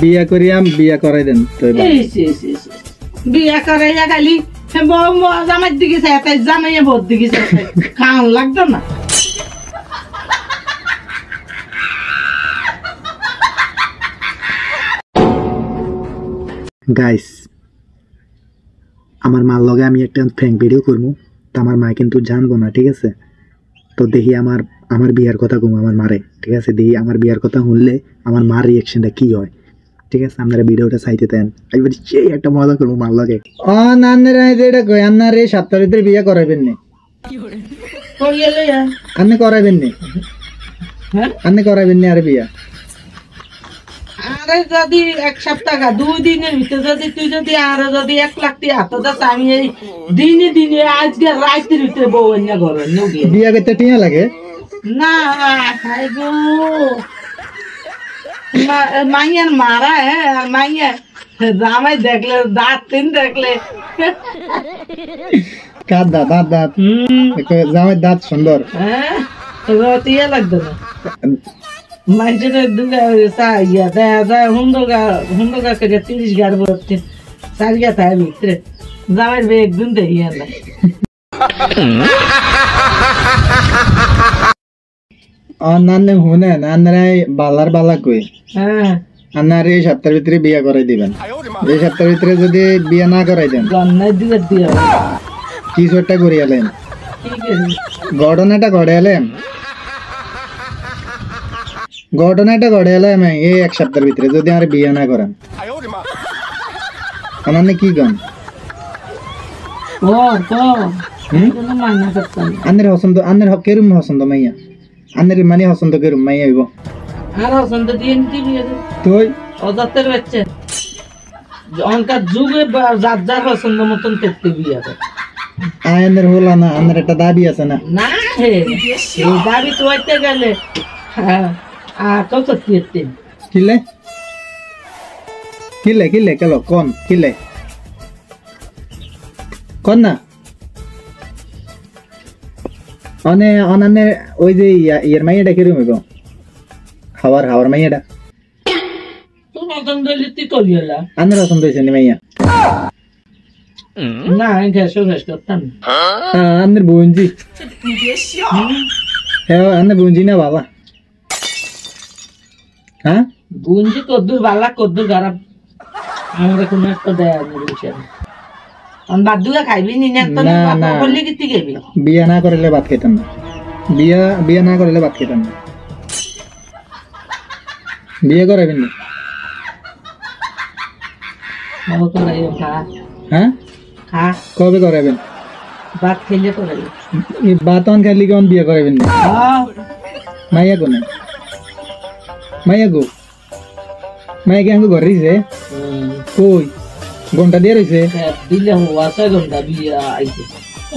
বিয়া করিয়াম বিয়া করাই দেন তো বিয়া করাইয়া খালি জামাই দিকে তাই জামাইয়া ভোট দিকে খাওয়ান লাগতো না। গাইস আমার মার লগে আমি একটা ফ্র্যাঙ্ক ভিডিও করবো, তো আমার মা কিন্তু জানবো না, ঠিক আছে? তো দেখি আমার বিয়ার কথা কমু আমার মারে, ঠিক আছে? দেখি আমার বিয়ার কথা শুনলে আমার মার রিয়াকশনটা কি হয়, ঠিক আছে? আপনারা ভিডিওটা চাইতে দেন, এবার সেই একটা মজা করবো মার লগে। এটা কই আপনার এই সপ্তাহের ভিতরে বিয়া করাইবেন না? আপনি করাইবেন না? আপনি করাইবেন না আর বিয়া? আরে যদি এক সপ্তাহ 2 দিনের ভিতরে যদি তুই যদি আরো যদি 1 লাখ টাকা হাতে দাস, আমি এই দিনে আজকে রাতের ভিতরে বউ এনে ঘরে বিয়া করতে টিয়া লাগে না? মাইয়ার মারা আর মাইয়া জামাই দেখলে দাঁত তিন দেখলে কার দাঁত জামাই দাঁত সুন্দর, হ্যাঁ টিয়া লাগতো না। মানুষের দুগা ইয়া দেখা যায় হুন্ডগা করে 30 গাড় বলছে সারিয়া থাকে ভিতরে জামাইয়ের বে একদিন দেখি না। অন্যান্য শুনেন আপনারা বালা কই আপনার এই সপ্তাহের ভিতরে বিয়া করাই দিবেন। এই সপ্তাহের ভিতরে যদি বিয়া না করাই দেন কিছু একটা করিয়ালেন, ঘটনাটা ঘটাইলাম এই 1 সপ্তাহের ভিতরে যদি আর বিয়ে না করেন আপনার কি গান আন্নের পছন্দ, আন্নের কেরুম পছন্দ মাইয়া, আন্নের মানে পছন্দ কেরুম মাইয়া হইব? আর পছন্দ দিয়ে নিতে বিয়ে তুই অজাতের বাচ্চা অনকার যুগে যার পছন্দ মতন দেখতে বিয়ে করে। আন্নের হলা না, আন্নের একটা দাবি আছে না? না এই দাবি তো হইতে গেলে কত কিলে কিলে কিলে কেলো কোন কিলে কোন না অনানে ওই যে ইয়ের মাইয়াটা কিরম হইব? হাওয়ার মাইয়াটা আন্নের পছন্দ হয়েছে নি মাইয়া? না ঘেস করতাম আন্নের বুঞ্জি, হ্যাঁ আন্নের বুঞ্জি না বাবা? হ্যাঁ বুঞ্জি কদ্দুর বালা কদ্দুর খারাপ আমাদের কোনো একটা দেয় বাদ খাইবি নি না করলে কি খাইবি? বিয়া না করলে ভাত খেতাম না, বিয়া না করলে ভাত খেতাম না। বিয়ে করাবেন না? হ্যাঁ কবে করাবেন? ভাত খেলে করাবেন? ভাত অন খাইলে কেমন বিয়ে করাবেন না? মাইয়া কোনে মাইয়া গো মাইয়া কি আমাকে ঘরে রয়েছে? কই ঘন্টা দিয়ে রয়েছে?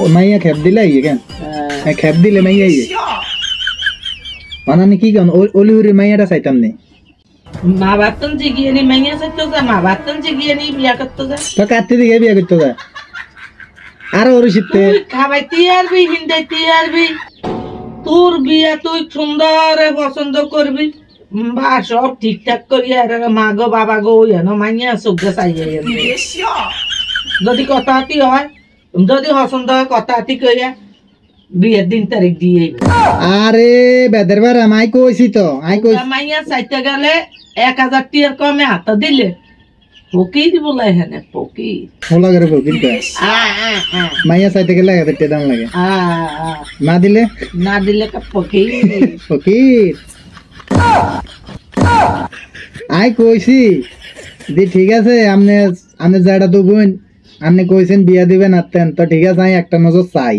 ও মাইয়া খেপ দিলে আইয়ে কেন? খেপ দিলে মাইয়া আইয়ে মানে কি কেন অলিউরি মাইয়াটা চাইতাম নে? মা বাতন জিগিয়ে নি মাইয়া চাইতো যা, মা বাতন জিগিয়ে নি বিয়া করতো যা। তো কাটতে দিকে বিয়া করতো যা আর ওর শীতে খাবাই তিয়ারবি হিন্দাই আরবি তোর বিয়া তুই সুন্দর পছন্দ করবি বা সব ঠিকঠাক করিয়া মা গো বাবা গো না মাইয়া চোখে চাইয়ে যদি কথাটি হয়, যদি পছন্দ হয় কথাটি কইয়া বিয়ের দিন তারিখ দিয়ে। আরে বেদের বার আমি কইছি তো মাইয়া চাইতে গেলে 1000 টিয়ার কমে হাতে দিলে ফকির বলে হ্যাঁ ফকির হোলা করে ফকির মাইয়া চাইতে গেলে 1000 টাকা দাম লাগে, না দিলে ফকির ফকির। আই কইছি দি ঠিক আছে আপনি যাটা তো বোন আপনি কইছেন বিয়া দিবেন আতেন তো ঠিক আছে, আমি একটা নজর চাই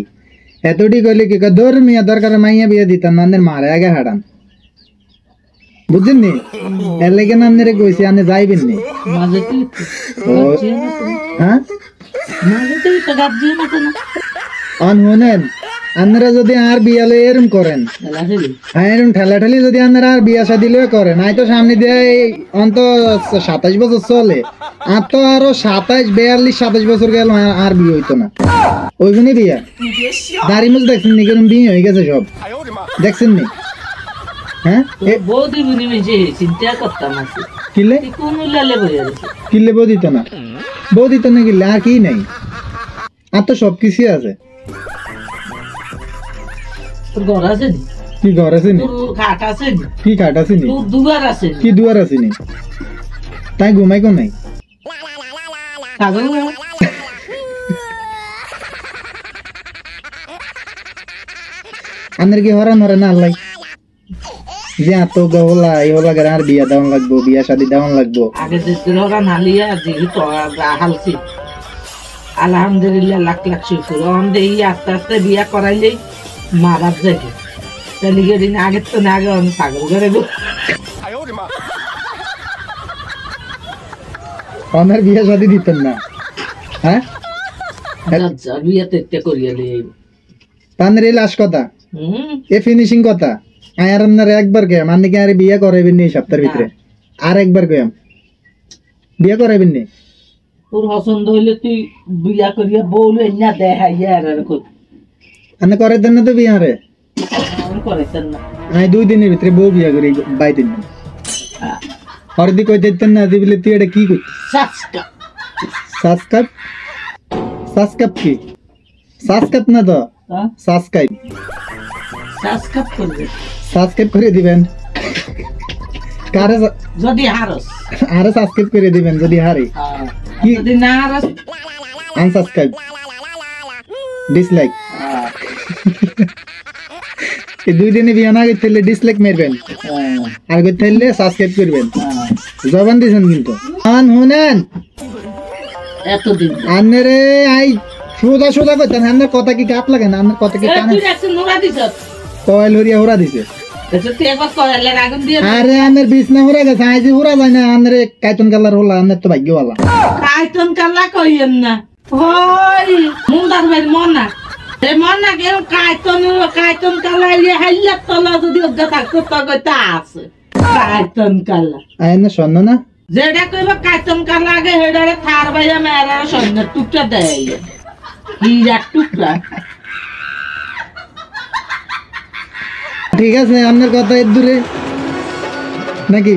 এতটি কইলে কি দৌড় মিয়া দরকার মাইয়া বিয়া দিতাম না মারে আগে হারান বুঝছেন নি? এর লেগে না আপনারে কইছি আপনি যাইবেন নি? হ্যাঁ শুনেন আপনারা যদি আর বিয়ালে এরম করেন এরম ঠেলাঠেলি যদি আপনারা আর বিয়া শাদি করেন আই তো সামনে দিয়ে অন্ত 27 বছর চলে আর তো আরো 27 বছর গেল আর বিয়ে হইতো না। ওইখানে বিয়া দাড়ি মুজ দেখছেন নি কেরম বিয়ে হয়ে গেছে সব দেখছেন নি? হ্যাঁ বৌদি চিন্তা করতাম কিলে তুই কোন উল্লালে বইয়া গেছে কিলে বউ দিত না কিলে আর কি নাই আর তো সব কিছু আছে তোর ঘর আছে নি কি ঘর আছে নি তোর খাট আছে নি কি কাঠ আছে নি তোর দুয়ার আছে নি কি দুয়ার আছে নি তাই ঘুমাই কোন নাই পাগল না? আনের কি হরান হরে না আল্লাহ যে এত গহলা এই হলা করে আর বিয়া দেওয়ান লাগবো বিয়া শাদি দেওয়ান লাগবো আগে দেশের ওরা নালিয়া যেহেতু হালছি আলহামদুলিল্লাহ লাখ লাখ শুকুর আমাদের এই আস্তে আস্তে বিয়া করাইলেই মারার যাবে তাহলে দিন আগের তো না আগে আমি ছাগল করে গো আমার বিয়া শাদি দিতেন না হ্যাঁ বিয়া তেতে করিয়ে দিই তানের এই লাশ কথা হুম এ ফিনিশিং কথা আয়ার আপনার একবার গেম আর নাকি আরে বিয়া করাইবেন নি এই সপ্তাহের ভিতরে আর একবার গেম বিয়া করাইবেন নি তোর পছন্দ হইলে তুই বিয়া করিয়া বউলে না দেখাইয়া আর আনে করে দেন না তো বিয়া রে আমি করেছেন না আমি 2 দিনের ভিতরে বউ বিয়া করি বাই দিন আর দি কই দিতেন না দি বলে তুই এটা কি কই সাসকা সাবস্ক্রাইব কি সাবস্ক্রাইব না তো হ্যাঁ সাবস্ক্রাইব করবে করে দিবেন কারে যদি হারস আরে সাবস্ক্রাইব করে দিবেন যদি হারে কি? যদি না হারস আনসাবস্ক্রাইব ডিসলাইক এই 2 দিনে বিয়া না গেলে ডিসলাইক মারবেন আর গেলে সাবস্ক্রাইব করবেন জবান দিছেন কিন্তু আন শুনেন এতদিন আন্নারে আই সোজা কইতেন আন্নার কথা কি গাত লাগে না আন্নার কথা কি কানে তুই রাখছিস নোরা দিছ কয়েল হরিয়া হোরা দিছে তুই একবার কয়ালে আগুন দিয়ে আরে আন্নার বিছনা হোরা গেছে আইজি হোরা যায় না আন্নারে কাইতন কালার হলা আন্নার তো ভাগ্যওয়ালা কাইতন কালা কইেন না ওই মুন্দার ভাই মনা এ মনা কে কাইতন কালা ইয়ে হাইলা তলা যদি অজ্ঞা থাকতো তো কইতা আছে কাইতন কালা আয়না শোনো না যেটা কইবা কাইতন কালা আগে হেডারে থার ভাইয়া মেরা সৈন্য টুকটা দেয় হীরা টুকরা ঠিক আছে আপনার কথা এর দূরে নাকি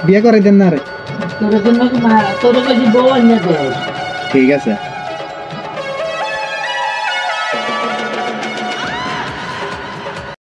বিয়ে করে দেন না রে তোর জন্য তোর কাছে বউ আনিয়ে দেয় ঠিক আছে